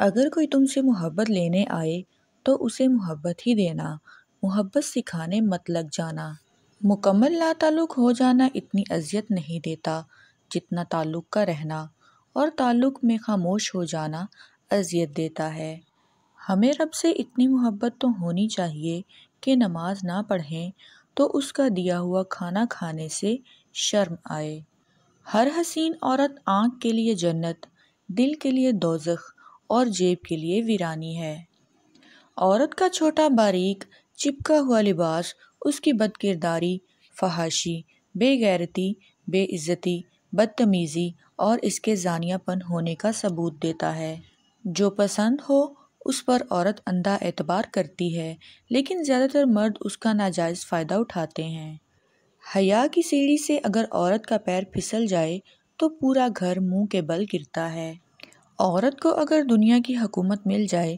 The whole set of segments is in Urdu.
اگر کوئی تم سے محبت لینے آئے تو اسے محبت ہی دینا، محبت سکھانے مت لگ جانا۔ مکمل لا تعلق ہو جانا اتنی اذیت نہیں دیتا جتنا تعلق کا رہنا، اور تعلق میں خاموش ہو جانا اذیت دیتا ہے۔ ہمیں رب سے اتنی محبت تو ہونی چاہیے کہ نماز نہ پڑھیں تو اس کا دیا ہوا کھانا کھانے سے شرم آئے۔ ہر حسین عورت آنکھ کے لیے جنت، دل کے لیے دوزخ اور جیب کے لیے ویرانی ہے۔ عورت کا چھوٹا باریک چپکا ہوا لباس اس کی بد کرداری، فحاشی، بے غیرتی، بے عزتی، بدتمیزی اور اس کے زانیہ پن ہونے کا ثبوت دیتا ہے۔ جو پسند ہو اس پر عورت اندھا اعتبار کرتی ہے، لیکن زیادہ تر مرد اس کا ناجائز فائدہ اٹھاتے ہیں۔ حیا کی سیڑھی سے اگر عورت کا پیر پھسل جائے تو پورا گھر منہ کے بل گرتا ہے۔ عورت کو اگر دنیا کی حکومت مل جائے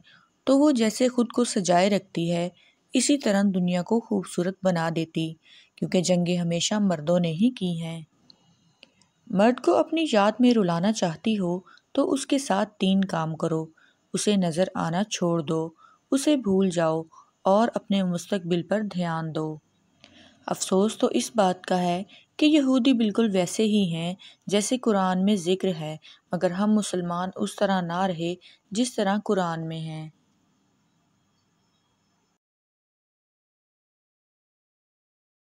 تو وہ جیسے خود کو سجائے رکھتی ہے اسی طرح دنیا کو خوبصورت بنا دیتی، کیونکہ جنگیں ہمیشہ مردوں نے ہی کی ہیں۔ مرد کو اپنی یاد میں رلانا چاہتی ہو تو اس کے ساتھ 3 کام کرو: اسے نظر آنا چھوڑ دو، اسے بھول جاؤ اور اپنے مستقبل پر دھیان دو۔ افسوس تو اس بات کا ہے کہ یہودی بالکل ویسے ہی ہیں جیسے قرآن میں ذکر ہے، مگر ہم مسلمان اس طرح نہ رہے جس طرح قرآن میں ہیں۔